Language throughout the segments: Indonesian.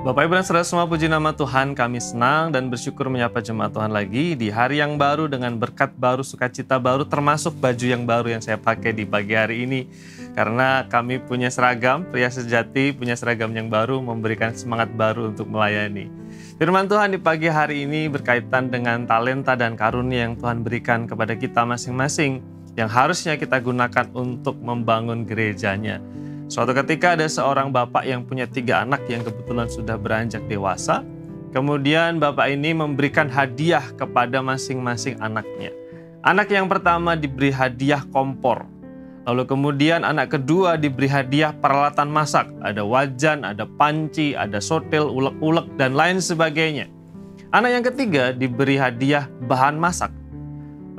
Bapak Ibu dan Saudara semua, puji nama Tuhan, kami senang dan bersyukur menyapa jemaat Tuhan lagi di hari yang baru dengan berkat baru, sukacita baru, termasuk baju yang baru yang saya pakai di pagi hari ini. Karena kami punya seragam, pria sejati punya seragam yang baru, memberikan semangat baru untuk melayani. Firman Tuhan di pagi hari ini berkaitan dengan talenta dan karunia yang Tuhan berikan kepada kita masing-masing, yang harusnya kita gunakan untuk membangun gerejanya. Suatu ketika ada seorang bapak yang punya 3 anak yang kebetulan sudah beranjak dewasa. Kemudian bapak ini memberikan hadiah kepada masing-masing anaknya. Anak yang pertama diberi hadiah kompor. Lalu kemudian anak kedua diberi hadiah peralatan masak. Ada wajan, ada panci, ada sotel, ulek-ulek, dan lain sebagainya. Anak yang ketiga diberi hadiah bahan masak.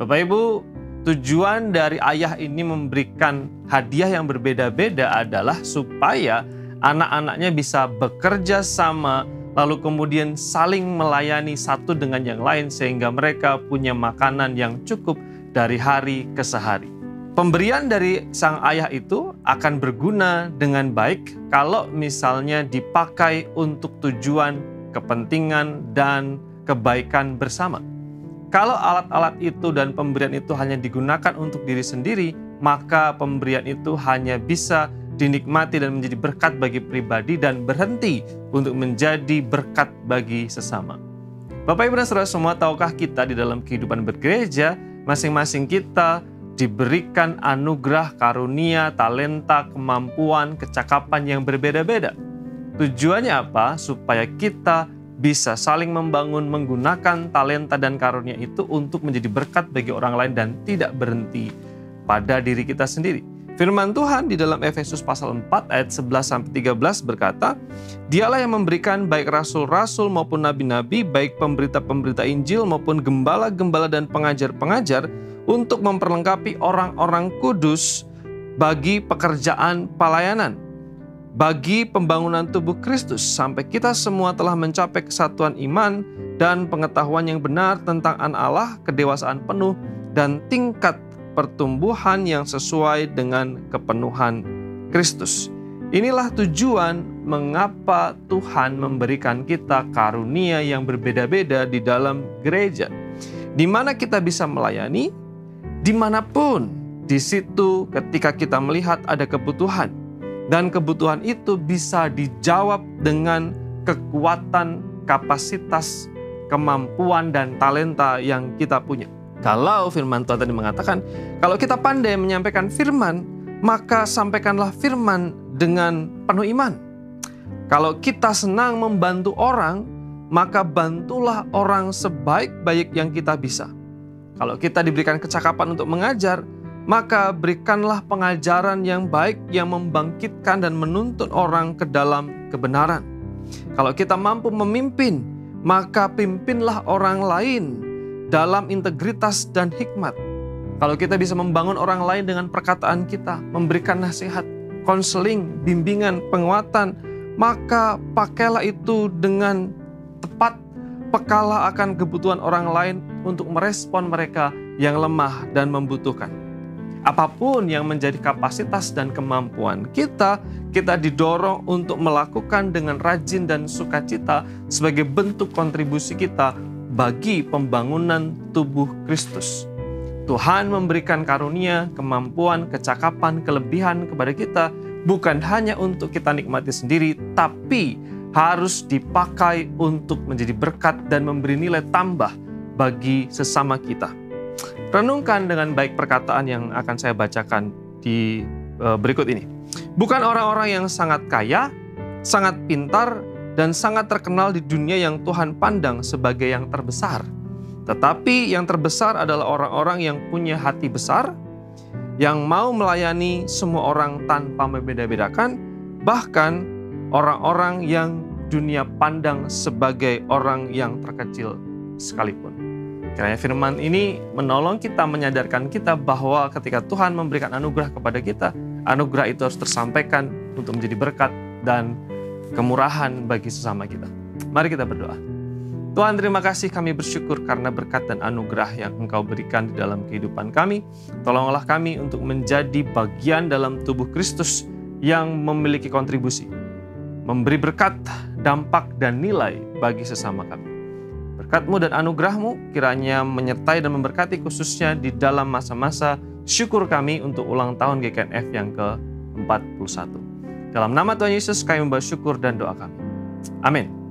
Bapak Ibu, tujuan dari ayah ini memberikan hadiah yang berbeda-beda adalah supaya anak-anaknya bisa bekerja sama, lalu kemudian saling melayani satu dengan yang lain sehingga mereka punya makanan yang cukup dari hari ke sehari. Pemberian dari sang ayah itu akan berguna dengan baik kalau misalnya dipakai untuk tujuan, kepentingan, dan kebaikan bersama. Kalau alat-alat itu dan pemberian itu hanya digunakan untuk diri sendiri, maka pemberian itu hanya bisa dinikmati dan menjadi berkat bagi pribadi dan berhenti untuk menjadi berkat bagi sesama. Bapak Ibu dan Saudara semua, tahukah kita di dalam kehidupan bergereja, masing-masing kita diberikan anugerah, karunia, talenta, kemampuan, kecakapan yang berbeda-beda. Tujuannya apa? Supaya kita bisa saling membangun menggunakan talenta dan karunia itu untuk menjadi berkat bagi orang lain dan tidak berhenti pada diri kita sendiri. Firman Tuhan di dalam Efesus pasal 4 ayat 11-13 berkata, "Dialah yang memberikan baik rasul-rasul maupun nabi-nabi, baik pemberita-pemberita Injil maupun gembala-gembala dan pengajar-pengajar untuk memperlengkapi orang-orang kudus bagi pekerjaan pelayanan, bagi pembangunan tubuh Kristus, sampai kita semua telah mencapai kesatuan iman dan pengetahuan yang benar tentang anak Allah, kedewasaan penuh, dan tingkat pertumbuhan yang sesuai dengan kepenuhan Kristus." Inilah tujuan mengapa Tuhan memberikan kita karunia yang berbeda-beda di dalam gereja, di mana kita bisa melayani dimanapun. Di situ ketika kita melihat ada kebutuhan, dan kebutuhan itu bisa dijawab dengan kekuatan, kapasitas, kemampuan, dan talenta yang kita punya. Kalau firman Tuhan tadi mengatakan, kalau kita pandai menyampaikan firman, maka sampaikanlah firman dengan penuh iman. Kalau kita senang membantu orang, maka bantulah orang sebaik-baik yang kita bisa. Kalau kita diberikan kecakapan untuk mengajar, maka berikanlah pengajaran yang baik yang membangkitkan dan menuntun orang ke dalam kebenaran. Kalau kita mampu memimpin, maka pimpinlah orang lain dalam integritas dan hikmat. Kalau kita bisa membangun orang lain dengan perkataan kita, memberikan nasihat, konseling, bimbingan, penguatan, maka pakailah itu dengan tepat, pekalah akan kebutuhan orang lain untuk merespon mereka yang lemah dan membutuhkan. Apapun yang menjadi kapasitas dan kemampuan kita, kita didorong untuk melakukan dengan rajin dan sukacita sebagai bentuk kontribusi kita bagi pembangunan tubuh Kristus. Tuhan memberikan karunia, kemampuan, kecakapan, kelebihan kepada kita bukan hanya untuk kita nikmati sendiri, tapi harus dipakai untuk menjadi berkat dan memberi nilai tambah bagi sesama kita. Renungkan dengan baik perkataan yang akan saya bacakan di berikut ini. Bukan orang-orang yang sangat kaya, sangat pintar, dan sangat terkenal di dunia yang Tuhan pandang sebagai yang terbesar. Tetapi yang terbesar adalah orang-orang yang punya hati besar, yang mau melayani semua orang tanpa membeda-bedakan, bahkan orang-orang yang dunia pandang sebagai orang yang terkecil sekalipun. Kiranya firman ini menolong kita, menyadarkan kita bahwa ketika Tuhan memberikan anugerah kepada kita, anugerah itu harus tersampaikan untuk menjadi berkat dan kemurahan bagi sesama kita. Mari kita berdoa. Tuhan, terima kasih, kami bersyukur karena berkat dan anugerah yang Engkau berikan di dalam kehidupan kami. Tolonglah kami untuk menjadi bagian dalam tubuh Kristus yang memiliki kontribusi memberi berkat, dampak, dan nilai bagi sesama kami. Berkat-Mu dan anugerah-Mu kiranya menyertai dan memberkati khususnya di dalam masa-masa syukur kami untuk ulang tahun GKNF yang ke-41. Dalam nama Tuhan Yesus kami bersyukur dan doa kami. Amin.